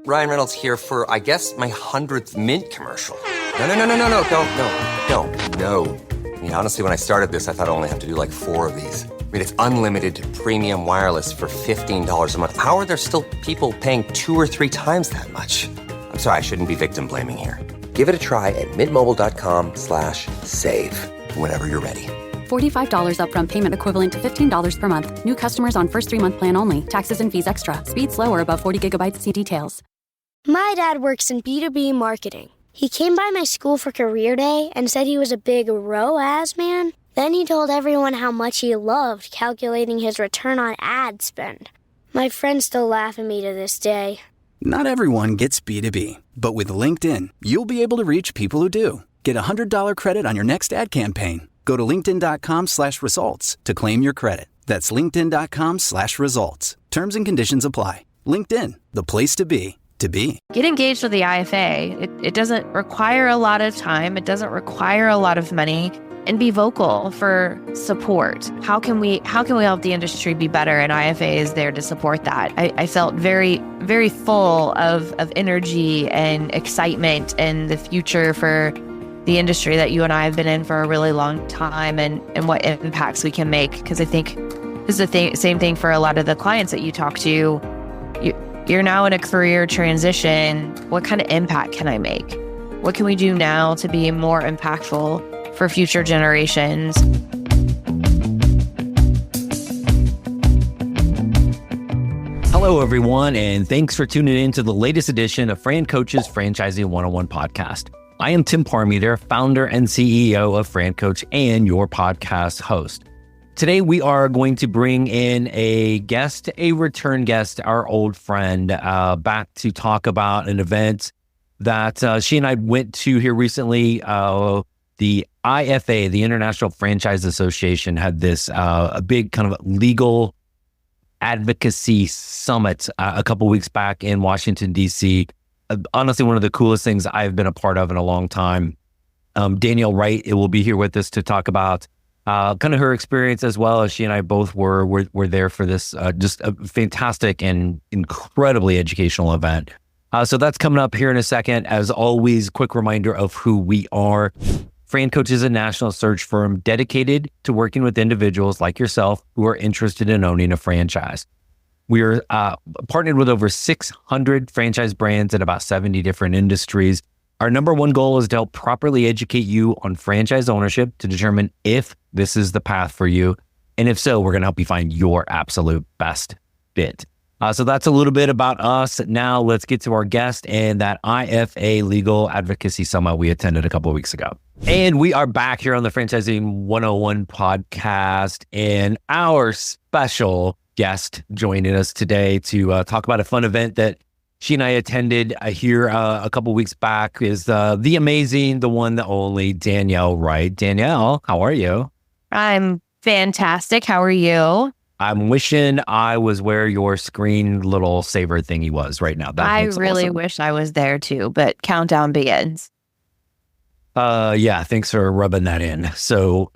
Ryan Reynolds here for, I guess, my 100th Mint commercial. No. I mean, honestly, when I started this, I thought I only have to do like 4 of these. I mean, it's unlimited premium wireless for $15 a month. How are there still people paying 2 or 3 times that much? I'm sorry, I shouldn't be victim blaming here. Give it a try at mintmobile.com/save. Whenever you're ready. $45 upfront payment equivalent to $15 per month. New customers on first 3-month plan only. Taxes and fees extra. Speed slower above 40 gigabytes. See details. My dad works in B2B marketing. He came by my school for career day and said he was a big ROAS man. Then he told everyone how much he loved calculating his return on ad spend. My friends still laugh at me to this day. Not everyone gets B2B, but with LinkedIn, you'll be able to reach people who do. Get a $100 credit on your next ad campaign. Go to linkedin.com/results to claim your credit. That's linkedin.com/results. Terms and conditions apply. LinkedIn, the place to be. Get engaged with the IFA. It doesn't require a lot of time. It doesn't require a lot of money. And be vocal for support. How can we help the industry be better? And IFA is there to support that. I felt very, very full of energy and excitement and the future for the industry that you and I have been in for a really long time and what impacts we can make. Because I think this is the same thing for a lot of the clients that you talk to. You're now in a career transition. What kind of impact can I make? What can we do now to be more impactful for future generations? Hello, everyone, and thanks for tuning in to the latest edition of FranCoach's Franchising 101 podcast. I am Tim Parmeter, founder and CEO of FranCoach and your podcast host. Today, we are going to bring in a return guest, our old friend, back to talk about an event that she and I went to here recently. The IFA, the International Franchise Association, had this a big kind of legal advocacy summit a couple weeks back in Washington, D.C. Honestly, one of the coolest things I've been a part of in a long time. Danielle Wright will be here with us to talk about kind of her experience, as well as she and I both were there for this just a fantastic and incredibly educational event. So that's coming up here in a second. As always, quick reminder of who we are. FranCoach is a national search firm dedicated to working with individuals like yourself who are interested in owning a franchise. We are partnered with over 600 franchise brands in about 70 different industries. Our number one goal is to help properly educate you on franchise ownership to determine if this is the path for you. And if so, we're going to help you find your absolute best fit. So that's a little bit about us. Now let's get to our guest and that IFA Legal Advocacy Summit we attended a couple of weeks ago. And we are back here on the Franchising 101 podcast, and our special guest joining us today to talk about a fun event that she and I attended here a couple of weeks back is the amazing, the one, the only Danielle Wright. Danielle, how are you? I'm fantastic. How are you? I'm wishing I was where your screen little saver thingy was right now. I really wish I was there too, but countdown begins. Yeah, thanks for rubbing that in. So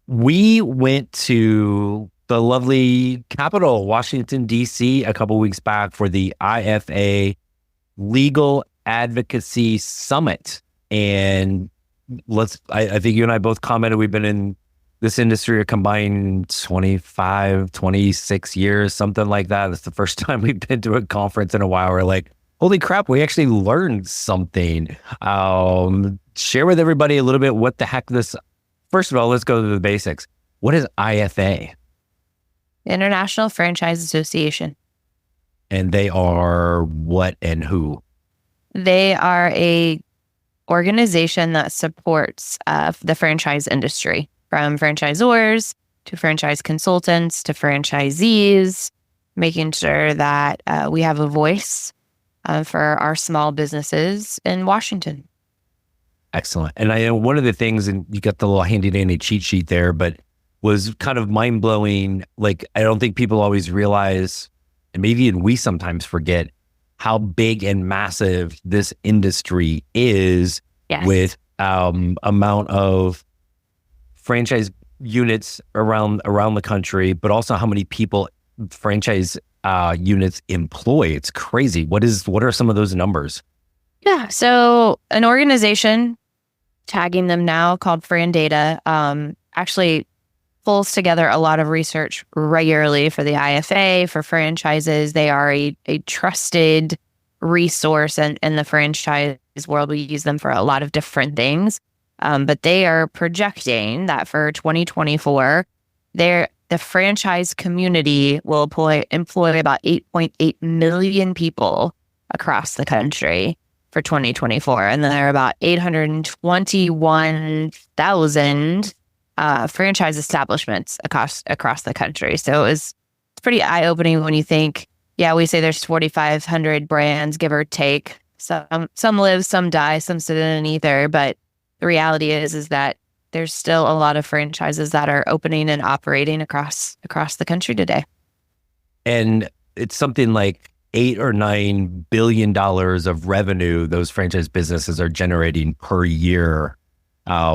we went to the lovely capital, Washington, D.C. a couple weeks back for the IFA Legal Advocacy Summit. And I think you and I both commented we've been in this industry a combined 25, 26 years, something like that. It's the first time we've been to a conference in a while. We're like, holy crap, we actually learned something. Share with everybody a little bit what the heck this, first of all, let's go to the basics. What is IFA? International Franchise Association. And they are what and who? They are a organization that supports the franchise industry, from franchisors to franchise consultants to franchisees, making sure that we have a voice for our small businesses in Washington. Excellent. And I know one of the things, and you got the little handy dandy cheat sheet there, but was kind of mind blowing. Like, I don't think people always realize, and maybe even we sometimes forget, how big and massive this industry is. Yes. With amount of franchise units around the country, but also how many people franchise units employ? It's crazy. What are some of those numbers? Yeah. So an organization, tagging them now, called FranData, actually pulls together a lot of research regularly for the IFA, for franchises. They are a trusted resource in the franchise world. We use them for a lot of different things. But they are projecting that for 2024, the franchise community will employ about 8.8 million people across the country for 2024. And there are about 821,000 franchise establishments across the country. So it's pretty eye-opening when you think, we say there's 4,500 brands, give or take. Some live, some die, some sit in an ether. But the reality is that there's still a lot of franchises that are opening and operating across the country today. And it's something like $8 or $9 billion of revenue those franchise businesses are generating per year,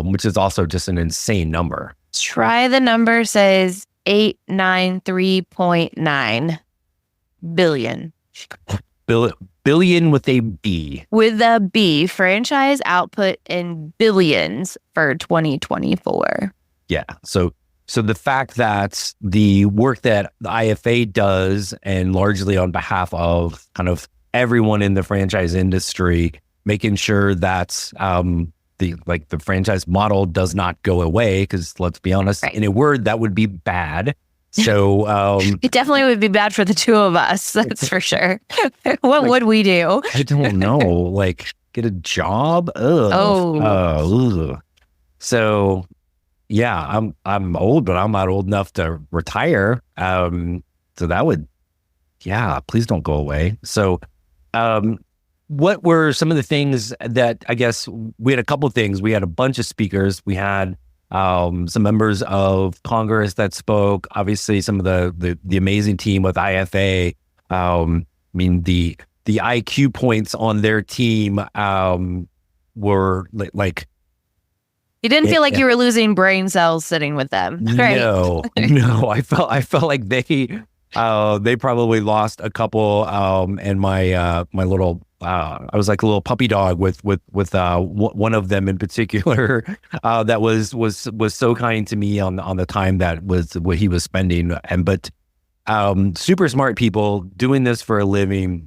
which is also just an insane number. Try the number, says 893.9 billion. Billion with a B. With a B, franchise output in billions for 2024. Yeah. So the fact that the work that the IFA does, and largely on behalf of kind of everyone in the franchise industry, making sure that the franchise model does not go away, because let's be honest, in a word, that would be bad. So it definitely would be bad for the two of us. That's for sure. What would we do? I don't know. Like, get a job? So yeah, I'm old, but I'm not old enough to retire. So that would, please don't go away. So what were some of the things that, I guess, we had a couple of things. We had a bunch of speakers. We had some members of Congress that spoke. Obviously, some of the amazing team with IFA. I mean, the IQ points on their team were like. You didn't feel like you were losing brain cells sitting with them, right? No. I felt like they probably lost a couple. And my little. I was like a little puppy dog with one of them in particular that was so kind to me on the time that was what he was spending. But super smart people doing this for a living.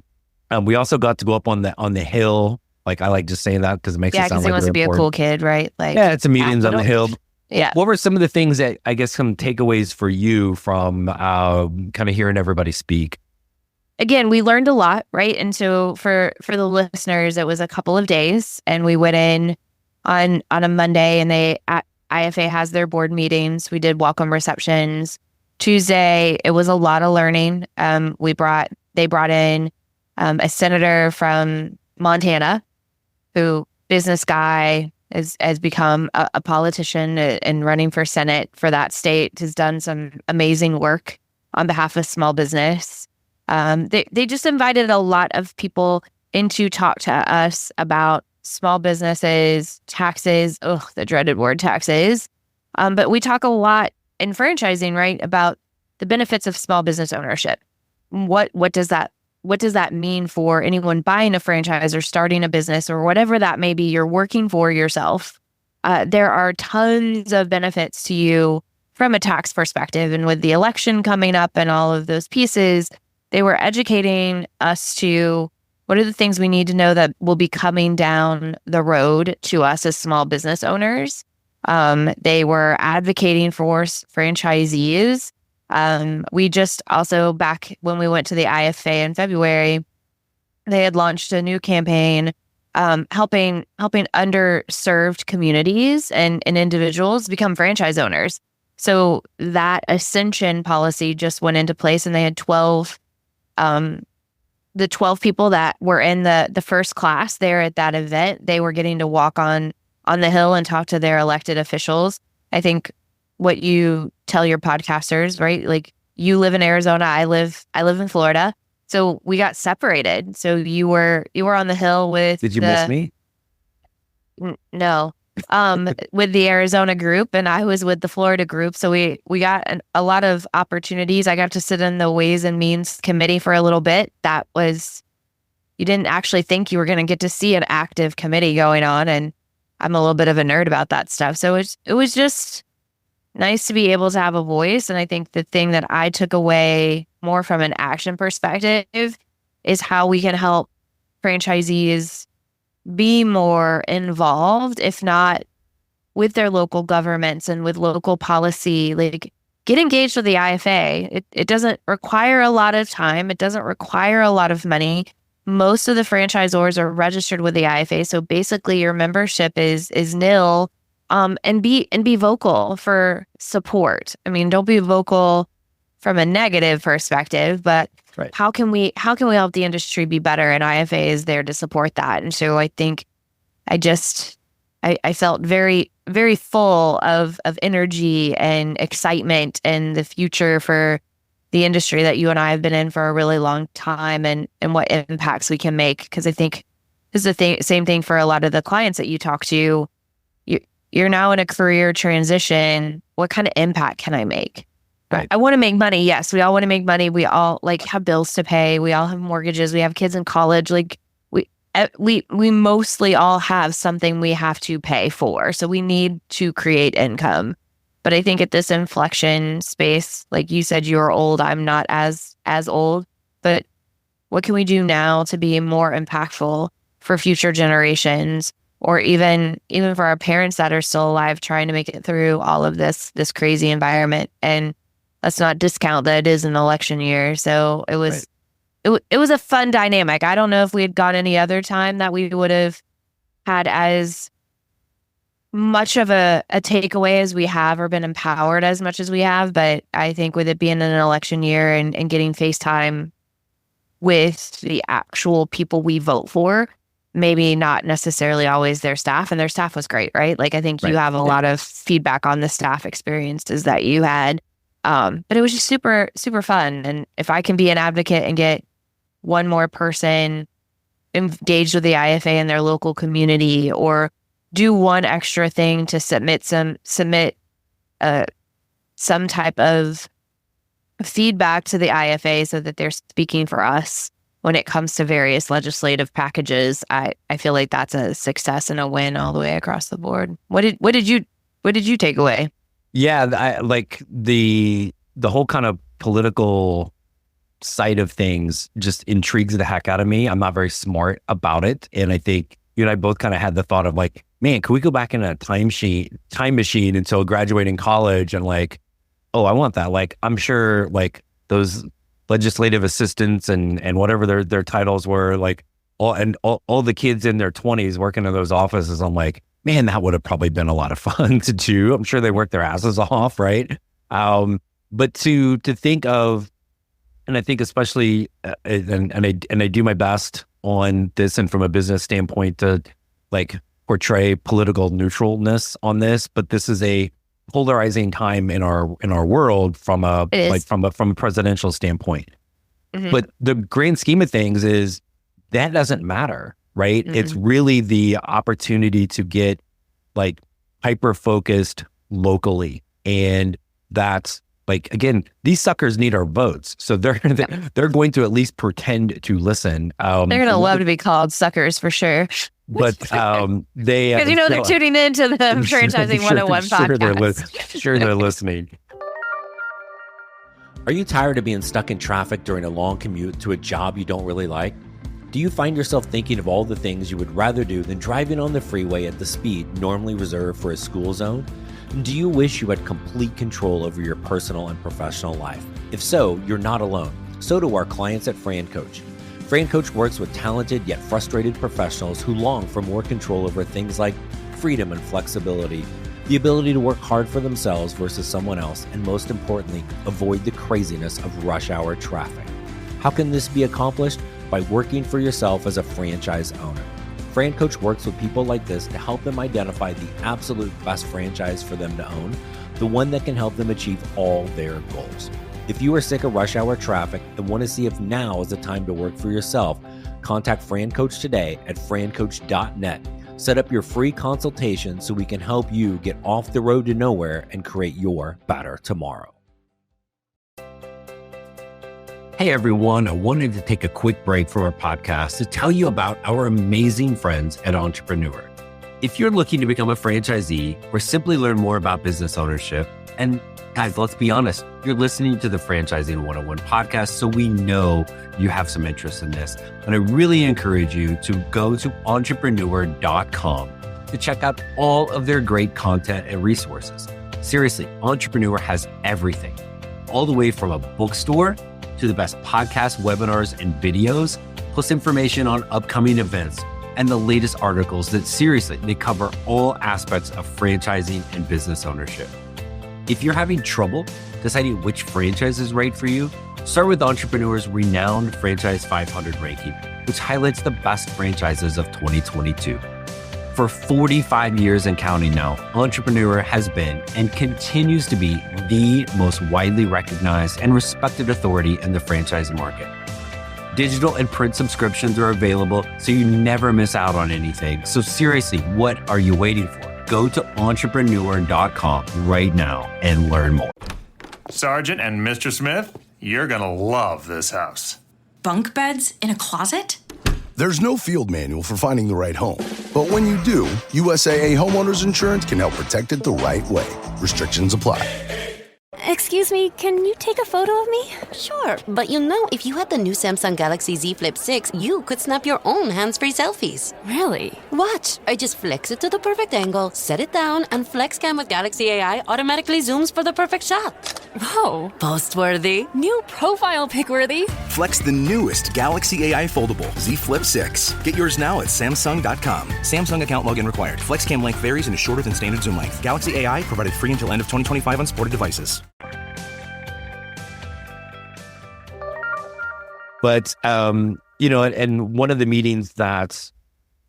We also got to go up on the hill. Like, I like just saying that because it makes it sound like he wants to be important. a cool kid, right? Like, it's a meetings on the hill. Yeah. What were some of the things that, I guess, some takeaways for you from kind of hearing everybody speak? Again, we learned a lot, right? And so for the listeners, it was a couple of days, and we went in on a Monday, and IFA has their board meetings. We did welcome receptions. Tuesday, it was a lot of learning. They brought in a senator from Montana, who, business guy, has become a politician and running for Senate for that state, has done some amazing work on behalf of small business. They just invited a lot of people in to talk to us about small businesses, taxes, the dreaded word taxes. But we talk a lot in franchising, right, about the benefits of small business ownership. What does that mean for anyone buying a franchise or starting a business or whatever that may be you're working for yourself? There are tons of benefits to you from a tax perspective. And with the election coming up and all of those pieces, they were educating us to what are the things we need to know that will be coming down the road to us as small business owners. They were advocating for franchisees. We just also, back when we went to the IFA in February, they had launched a new campaign helping underserved communities and individuals become franchise owners. So that ascension policy just went into place, and they had 12 people that were in the first class there at that event. They were getting to walk on the hill and talk to their elected officials. I think what you tell your podcasters, right? Like, you live in Arizona, I live in Florida. So we got separated. So you were on the hill with. Did you miss me? No. with the Arizona group, and I was with the Florida group. So we got a lot of opportunities. I got to sit in the Ways and Means Committee for a little bit. That was, you didn't actually think you were going to get to see an active committee going on. And I'm a little bit of a nerd about that stuff. So it was just nice to be able to have a voice. And I think the thing that I took away more from an action perspective is how we can help franchisees be more involved, if not with their local governments and with local policy. Like, get engaged with the IFA. It doesn't require a lot of time. It doesn't require a lot of money. Most of the franchisors are registered with the IFA. So basically your membership is nil. And be vocal for support. I mean, don't be vocal from a negative perspective, but right. How can we help the industry be better? And IFA is there to support that. And so I think I felt very, very full of energy and excitement and the future for the industry that you and I have been in for a really long time, and what impacts we can make. Because I think this is the same thing for a lot of the clients that you talk to. You're now in a career transition. What kind of impact can I make? Right. I want to make money. Yes, we all want to make money. We all have bills to pay. We all have mortgages. We have kids in college. We mostly all have something we have to pay for. So we need to create income. But I think at this inflection space, like you said, you're old. I'm not as old. But what can we do now to be more impactful for future generations? Or even for our parents that are still alive, trying to make it through all of this crazy environment. And let's not discount that it is an election year. So it was it was a fun dynamic. I don't know if we had gone any other time that we would have had as much of a takeaway as we have, or been empowered as much as we have. But I think with it being an election year and getting FaceTime with the actual people we vote for, maybe not necessarily always their staff, and their staff was great, right? Like, I think you have a lot of feedback on the staff experiences that you had. But it was just super, super fun. And if I can be an advocate and get one more person engaged with the IFA in their local community, or do one extra thing to submit some type of feedback to the IFA so that they're speaking for us when it comes to various legislative packages, I feel like that's a success and a win all the way across the board. What did you take away? Yeah, I like the whole kind of political side of things just intrigues the heck out of me. I'm not very smart about it, and I think you and I both kind of had the thought of like, man, can we go back in a time machine until graduating college and like, oh, I want that. Like, I'm sure like those legislative assistants and whatever their titles were, like all the kids in their 20s working in those offices. I'm like, man, that would have probably been a lot of fun to do. I'm sure they worked their asses off, right? But to think of, and I think especially, and I do my best on this, and from a business standpoint, to like portray political neutralness on this, but this is a polarizing time in our world from a presidential standpoint. Mm-hmm. But the grand scheme of things is that doesn't matter, right? Mm-hmm. It's really the opportunity to get like hyper focused locally, and that's like, again, these suckers need our votes, so they're going to at least pretend to listen. They're going to love to be called suckers for sure. But they, because they're tuning into the Franchising 101 podcast. Sure they're listening. Are you tired of being stuck in traffic during a long commute to a job you don't really like? Do you find yourself thinking of all the things you would rather do than driving on the freeway at the speed normally reserved for a school zone? And do you wish you had complete control over your personal and professional life? If so, you're not alone. So do our clients at FranCoach. FranCoach works with talented yet frustrated professionals who long for more control over things like freedom and flexibility, the ability to work hard for themselves versus someone else, and most importantly, avoid the craziness of rush hour traffic. How can this be accomplished? By working for yourself as a franchise owner. FranCoach works with people like this to help them identify the absolute best franchise for them to own, the one that can help them achieve all their goals. If you are sick of rush hour traffic and want to see if now is the time to work for yourself, contact FranCoach today at francoach.net. Set up your free consultation so we can help you get off the road to nowhere and create your better tomorrow. Hey everyone, I wanted to take a quick break from our podcast to tell you about our amazing friends at Entrepreneur. If you're looking to become a franchisee or simply learn more about business ownership, and guys, let's be honest, you're listening to the Franchising 101 podcast, so we know you have some interest in this. And I really encourage you to go to entrepreneur.com to check out all of their great content and resources. Seriously, Entrepreneur has everything, all the way from a bookstore to the best podcasts, webinars, and videos, plus information on upcoming events and the latest articles that seriously, they cover all aspects of franchising and business ownership. If you're having trouble deciding which franchise is right for you, start with Entrepreneur's renowned Franchise 500 ranking, which highlights the best franchises of 2022. For 45 years and counting now, Entrepreneur has been and continues to be the most widely recognized and respected authority in the franchise market. Digital and print subscriptions are available, so you never miss out on anything. So seriously, what are you waiting for? Go to entrepreneur.com right now and learn more. Sergeant and Mr. Smith, you're gonna love this house. Bunk beds in a closet? There's no field manual for finding the right home. But when you do, USAA Homeowners Insurance can help protect it the right way. Restrictions apply. Excuse me, can you take a photo of me? Sure, but if you had the new Samsung Galaxy Z Flip 6, you could snap your own hands-free selfies. Really? Watch. I just flex it to the perfect angle, set it down, and FlexCam with Galaxy AI automatically zooms for the perfect shot. Whoa. Post-worthy. New profile pic-worthy. Flex the newest Galaxy AI foldable Z Flip 6. Get yours now at Samsung.com. Samsung account login required. FlexCam length varies and is shorter than standard zoom length. Galaxy AI provided free until end of 2025 on supported devices. But, and one of the meetings that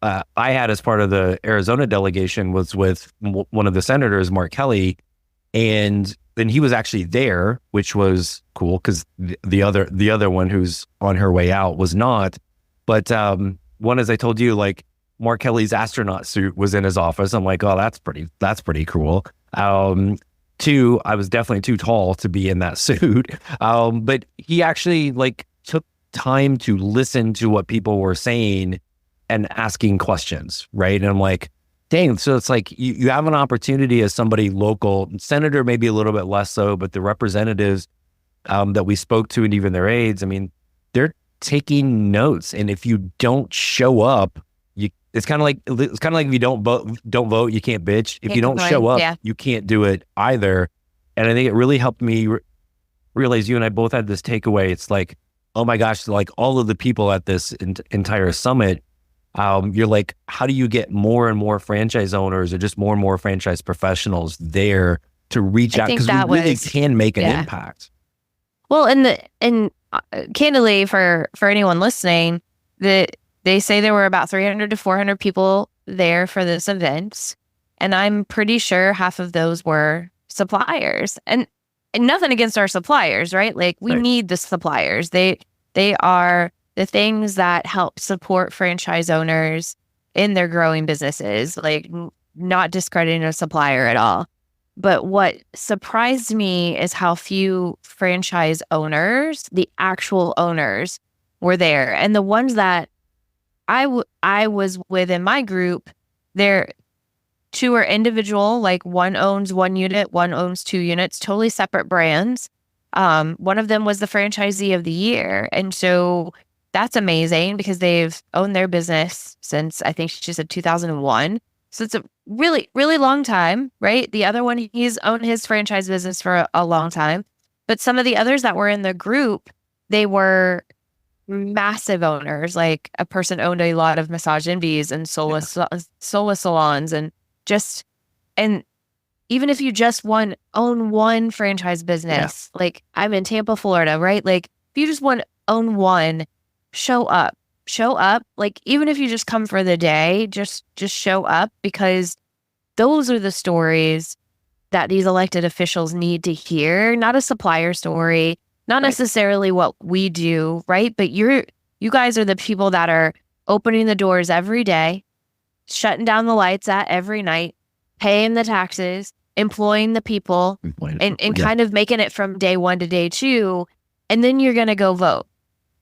I had as part of the Arizona delegation was with one of the senators, Mark Kelly, and then he was actually there, which was cool because the other one who's on her way out was not. But one, as I told you, like Mark Kelly's astronaut suit was in his office. I'm like, oh, that's pretty cool. Two, I was definitely too tall to be in that suit. But he actually took time to listen to what people were saying and asking questions, right? And I'm like, dang, so it's like you have an opportunity as somebody local, senator maybe a little bit less so, but the representatives that we spoke to and even their aides, I mean, they're taking notes. And if you don't show up, it's kind of like if you don't vote, you can't bitch. If you don't show up, you can't do it either. And I think it really helped me realize you and I both had this takeaway. It's like, oh my gosh, like all of the people at this entire summit, you're like, how do you get more and more franchise owners or just more and more franchise professionals there to reach out? Because we really can make an impact. Well, and candidly, for anyone listening, they say there were about 300 to 400 people there for this event. And I'm pretty sure half of those were suppliers. And nothing against our suppliers, right? Like we need the suppliers. They are the things that help support franchise owners in their growing businesses, like not discrediting a supplier at all. But what surprised me is how few franchise owners, the actual owners, were there. And the ones that I was with in my group, there two are individual, like one owns one unit, one owns two units, totally separate brands. One of them was the franchisee of the year. And so that's amazing because they've owned their business since, I think she said 2001. So it's a really, really long time, right? The other one, he's owned his franchise business for a long time. But some of the others that were in the group, they were massive owners. Like a person owned a lot of massage envies and sola salons and even if you just own one franchise business, like I'm in Tampa, Florida, right? Like if you just own one, show up. Like even if you just come for the day, just show up, because those are the stories that these elected officials need to hear, not a supplier story, not necessarily what we do, right? But you guys are the people that are opening the doors every day shutting down the lights at every night, paying the taxes, employing the people, and kind of making it from day one to day two. And then you're going to go vote.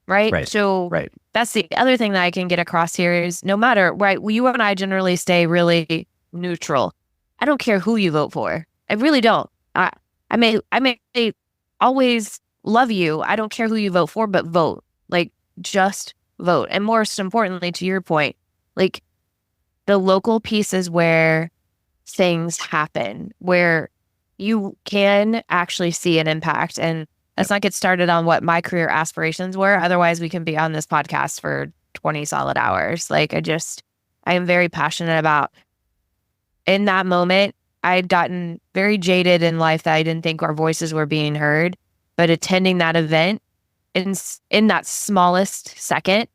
Right. So that's the other thing that I can get across here is no matter, right, you and I generally stay really neutral. I don't care who you vote for. I really don't. I may always love you. I don't care who you vote for, but vote. Like, just vote. And most importantly, to your point, like the local pieces where things happen, where you can actually see an impact. And let's not get started on what my career aspirations were. Otherwise, we can be on this podcast for 20 solid hours. Like, I am very passionate about, in that moment, I had gotten very jaded in life that I didn't think our voices were being heard. But attending that event, in that smallest second,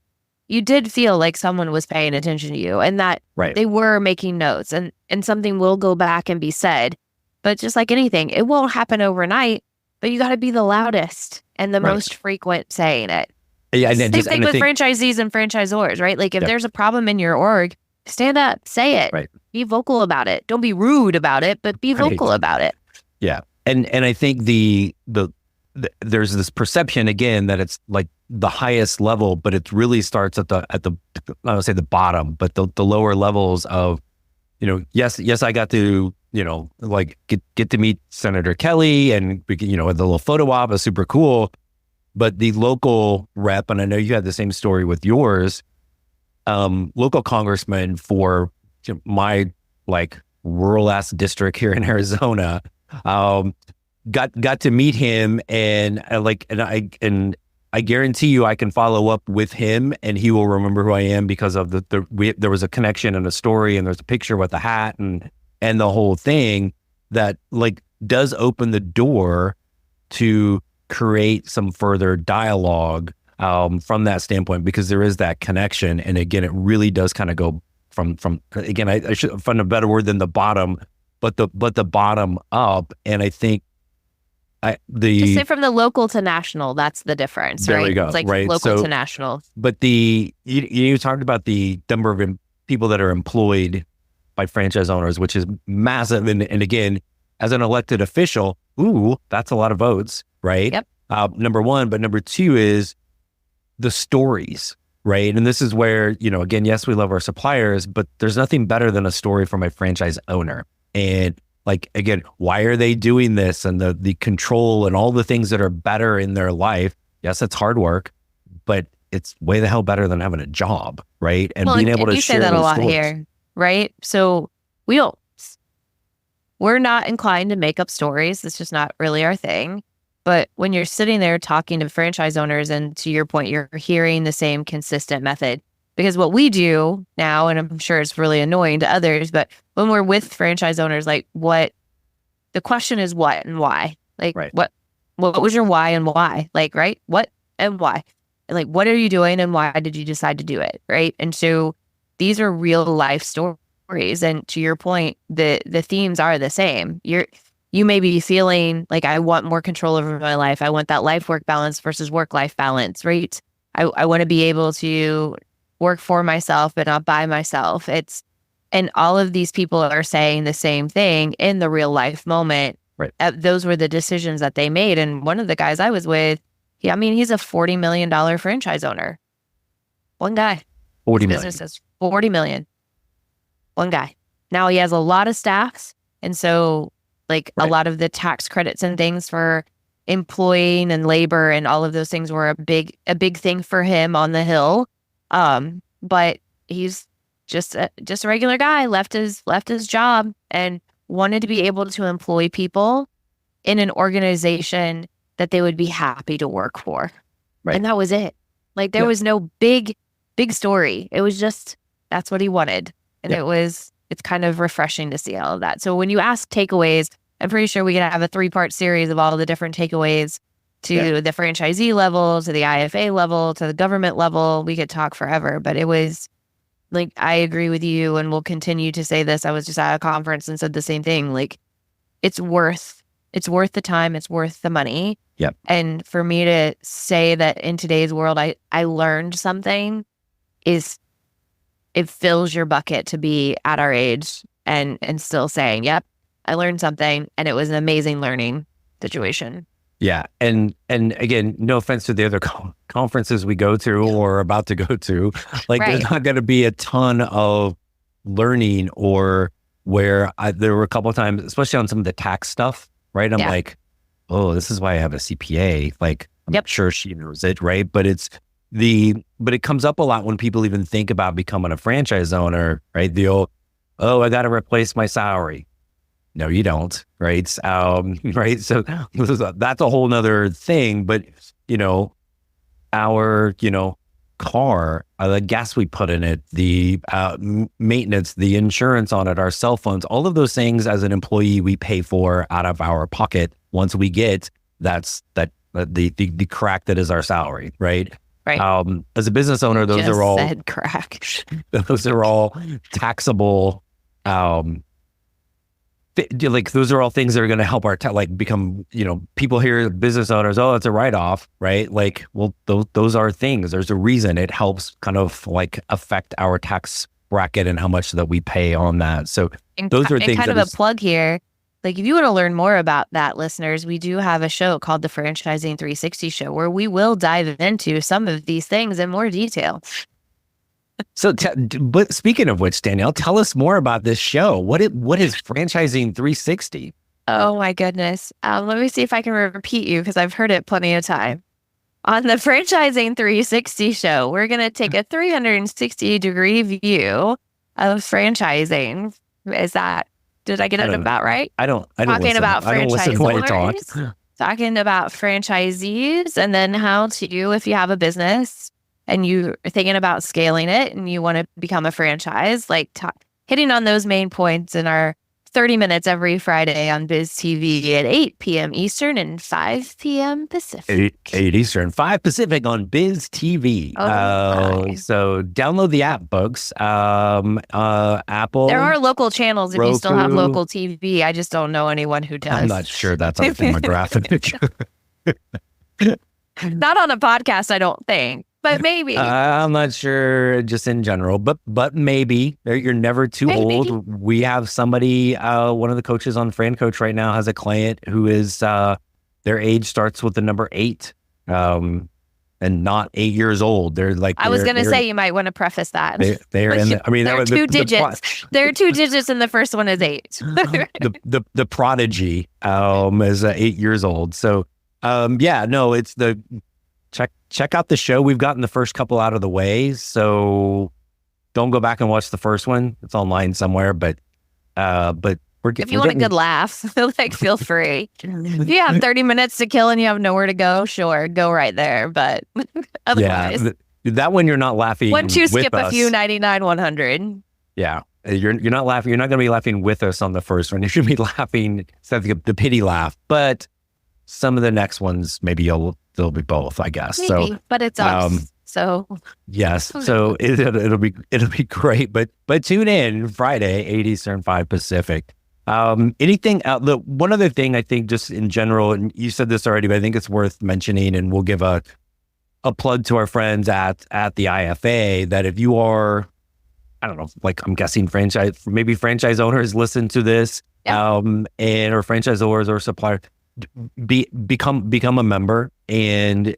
you did feel like someone was paying attention to you and that they were making notes and something will go back and be said. But just like anything, it won't happen overnight. But you got to be the loudest and the most frequent saying it. Yeah, Same thing with franchisees and franchisors, right? Like if there's a problem in your org, stand up, say it, be vocal about it. Don't be rude about it, but be vocal about it. Yeah, and I think there's this perception again that it's like the highest level, but it really starts at the I don't want to say the bottom, but the lower levels of, yes, I got to. Like get to meet Senator Kelly and, the little photo op is super cool. But the local rep, and I know you had the same story with yours, local congressman for my rural ass district here in Arizona, got to meet him and I guarantee you I can follow up with him and he will remember who I am because of there was a connection and a story and there's a picture with the hat and the whole thing that does open the door to create some further dialogue from that standpoint, because there is that connection. And again, it really does kind of go from again, I should find a better word than the bottom, but the bottom up. And I think just say from the local to national, that's the difference, there right? We go, it's like right? local to national. But you talked about the number of people that are employed by franchise owners, which is massive. And again, as an elected official, that's a lot of votes, right? Yep. Number one, but number two is the stories, right? And this is where, again, yes, we love our suppliers, but there's nothing better than a story from a franchise owner. And again, why are they doing this? And the control and all the things that are better in their life. Yes, it's hard work, but it's way the hell better than having a job, right? And being able to you share say that a lot stories. here. Right? So we're not inclined to make up stories. It's just not really our thing. But when you're sitting there talking to franchise owners, and to your point, you're hearing the same consistent method. Because what we do now, and I'm sure it's really annoying to others, but when we're with franchise owners, the question is what and why? What was your why and why? What and why? And what are you doing and why did you decide to do it? Right? And so these are real life stories. And to your point, the themes are the same. You may be feeling like I want more control over my life. I want that life-work balance versus work-life balance, right? I want to be able to work for myself but not by myself. And all of these people are saying the same thing in the real life moment. Right. Those were the decisions that they made. And one of the guys I was with, he's a $40 million franchise owner. One guy. 40 million. Business is 40 million. One guy. Now he has a lot of staffs. And so a lot of the tax credits and things for employing and labor and all of those things were a big thing for him on the Hill. But he's just a regular guy, left his job and wanted to be able to employ people in an organization that they would be happy to work for. Right. And that was it. There was no big story. It was just, that's what he wanted. And it's kind of refreshing to see all of that. So when you ask takeaways, I'm pretty sure we can have a 3-part series of all the different takeaways to the franchisee level, to the IFA level, to the government level. We could talk forever, but it was I agree with you and we'll continue to say this. I was just at a conference and said the same thing. It's worth the time. It's worth the money. Yep. And for me to say that in today's world, I learned something is it fills your bucket to be at our age and still saying, yep, I learned something and it was an amazing learning situation. Yeah. And again, no offense to the other conferences we go to or about to go to, like Right. there's not going to be a ton of learning or where there were a couple of times, especially on some of the tax stuff, right? I'm like, oh, this is why I have a CPA. Like, I'm sure she knows it, right? But but it comes up a lot when people even think about becoming a franchise owner, right? The old, oh, I got to replace my salary. No, you don't, right? Right. So that's a whole nother thing. But, our, car, the gas we put in it, the maintenance, the insurance on it, our cell phones, all of those things as an employee we pay for out of our pocket once we get the crack that is our salary, right? Right. As a business owner, those Just are all said crack. those are all taxable. Like those are all things that are going to help our become, people hear business owners, oh, it's a write-off, right? Like, well, those are things. There's a reason it helps kind of like affect our tax bracket and how much that we pay on that. So those are things. And kind of a plug here. Like if you want to learn more about that, listeners, we do have a show called the Franchising 360 Show where we will dive into some of these things in more detail. So, but speaking of which, Danielle, tell us more about this show. What is Franchising 360? Oh my goodness. Let me see if I can repeat you because I've heard it plenty of time. On the Franchising 360 Show, we're going to take a 360-degree view of franchising. Did I get it about right? I don't Talking about franchise owners, talk. talking about franchisees, and then how to, if you have a business and you're thinking about scaling it and you want to become a franchise, like hitting on those main points in our 30 minutes every Friday on Biz TV at 8 p.m. Eastern and 5 p.m. Pacific. 8 Eastern, 5 Pacific on Biz TV. So download the app, folks. Apple. There are local channels if Roku. you still have local TV. I just don't know anyone who does. I'm not sure that's our demographic. Not on a podcast, I don't think. But maybe. I'm not sure just in general, but maybe. You're never too old. We have somebody, one of the coaches on FranCoach right now has a client who is, their age starts with the number 8 and not 8 years old. They're like, I was going to say, you might want to preface that. They're in the, I mean, there are two digits. There are 2 digits and the first one is 8. the prodigy is 8 years old. So, it's the, check out the show. We've gotten the first couple out of the way, so don't go back and watch the first one. It's online somewhere, but if you want a good laugh, like feel free. If you have 30 minutes to kill and you have nowhere to go, sure, go right there. But otherwise, that one you're not laughing. Once you skip us. a few 99, 100. Yeah, you're not laughing. You're not going to be laughing with us on the first one. You should be laughing, the pity laugh. But some of the next ones, maybe they'll be both, I guess. Maybe, so, but it's us. So yes, so it'll be great. But tune in Friday, 8 Eastern, 5 Pacific. Anything? One other thing I think, just in general, and you said this already, but I think it's worth mentioning, and we'll give a plug to our friends at the IFA that if you are, I don't know, like I'm guessing maybe franchise owners listen to this, or franchisors or suppliers. Become a member, and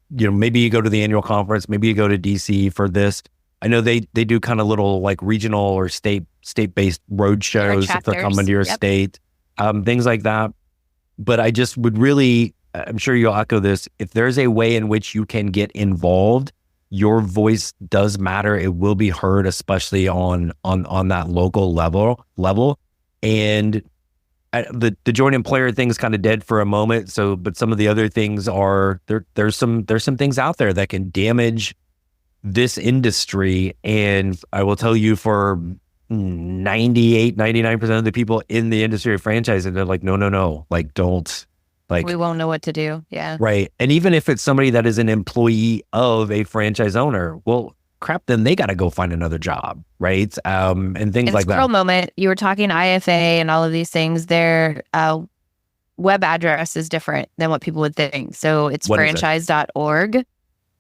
maybe you go to the annual conference, maybe you go to DC for this. I know they do kind of little like regional or state-based road shows if they're coming to your state, things like that. But I just would really, I'm sure you'll echo this, if there's a way in which you can get involved, your voice does matter. It will be heard, especially on that local level. And the joint employer thing is kind of dead for a moment. So, but some of the other things are there's some things out there that can damage this industry. And I will tell you, for 99% of the people in the industry of franchising, they're like, no, like don't, like we won't know what to do. Yeah. Right. And even if it's somebody that is an employee of a franchise owner, well, crap, then they got to go find another job, right? And things like that. Scroll moment, you were talking IFA and all of these things. Their web address is different than what people would think. So it's franchise.org.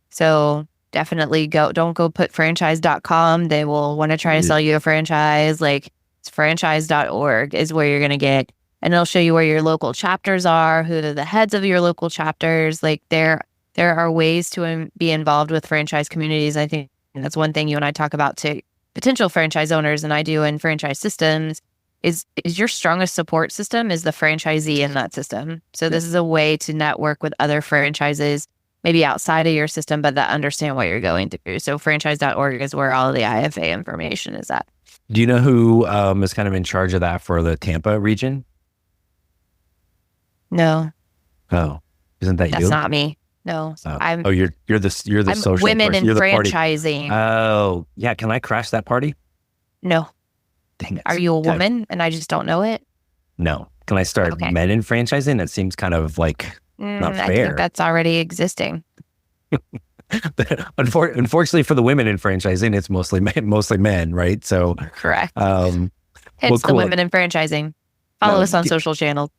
So definitely don't go put franchise.com. They will want to try to sell you a franchise. Like, it's franchise.org is where you're going to get, and it'll show you where your local chapters are, who are the heads of your local chapters. Like, there are ways to be involved with franchise communities. I think that's one thing you and I talk about to potential franchise owners, and I do in franchise systems, is your strongest support system is the franchisee in that system. So this is a way to network with other franchises, maybe outside of your system, but that understand what you're going through. So franchise.org is where all of the IFA information is at. Do you know who is kind of in charge of that for the Tampa region? No. Oh, isn't that you? That's not me. No. You're the social women person. in franchising. Oh, yeah. Can I crash that party? No. Dang it. Are you a woman and I just don't know it? No. Can I start men in franchising? It seems kind of like not fair. I think that's already existing. Unfortunately for the women in franchising, it's mostly men, right? So correct. Hence the women in franchising. Follow us on social channels.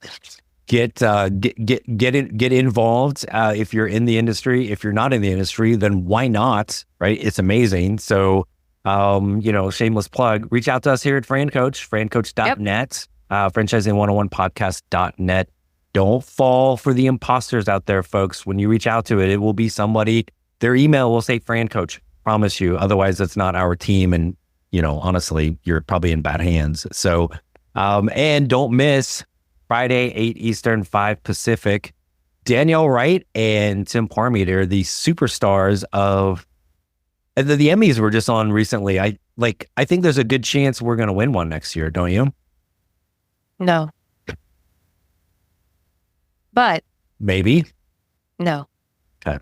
Get involved if you're in the industry. If you're not in the industry, then why not? Right? It's amazing. So, shameless plug. Reach out to us here at FranCoach, francoach.net, franchising101podcast.net. Don't fall for the imposters out there, folks. When you reach out to it, it will be somebody. Their email will say FranCoach. Promise you. Otherwise, it's not our team. And honestly, you're probably in bad hands. So, and don't miss Friday, 8 Eastern, 5 Pacific. Danielle Wright and Tim Parmeter, the superstars of the Emmys were just on recently. I think there's a good chance we're going to win one next year, don't you? No. But maybe. No. Okay.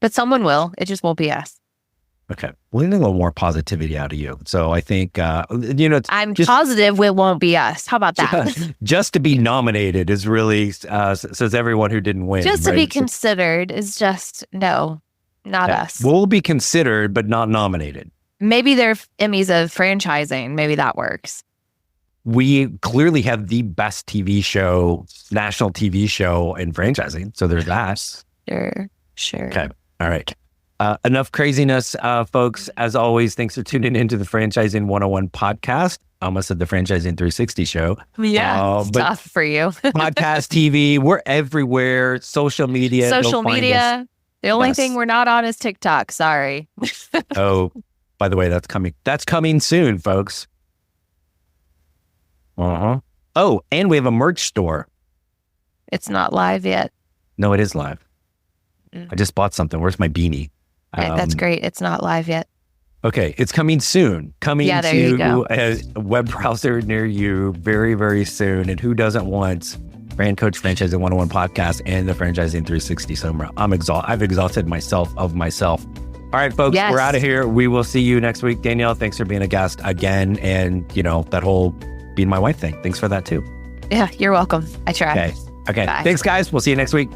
But someone will. It just won't be us. Okay. We need a little more positivity out of you. So I think, I'm positive it won't be us. How about that? Just to be nominated is really, says everyone who didn't win. Just to be considered is just, no, not us. We'll be considered, but not nominated. Maybe they're Emmys of franchising. Maybe that works. We clearly have the best TV show, national TV show in franchising. So there's that. Sure. Okay. All right. Enough craziness, folks. As always, thanks for tuning into the Franchising 101 podcast. I almost said the Franchising 360 show. Yeah, it's tough for you. Podcast, TV, we're everywhere. Social media. The only thing we're not on is TikTok. Sorry. Oh, by the way, that's coming. That's coming soon, folks. Oh, and we have a merch store. It's not live yet. No, it is live. I just bought something. Where's my beanie? That's great. It's not live yet. Okay. It's coming soon. Coming to a web browser near you very, very soon. And who doesn't want FranCoach Franchising 101 podcast and the Franchising 360 somewhere? I've exhausted myself of myself. All right, folks, We're out of here. We will see you next week. Danielle, thanks for being a guest again. And, that whole being my wife thing. Thanks for that too. Yeah, you're welcome. I tried. Okay. Bye. Thanks, guys. We'll see you next week.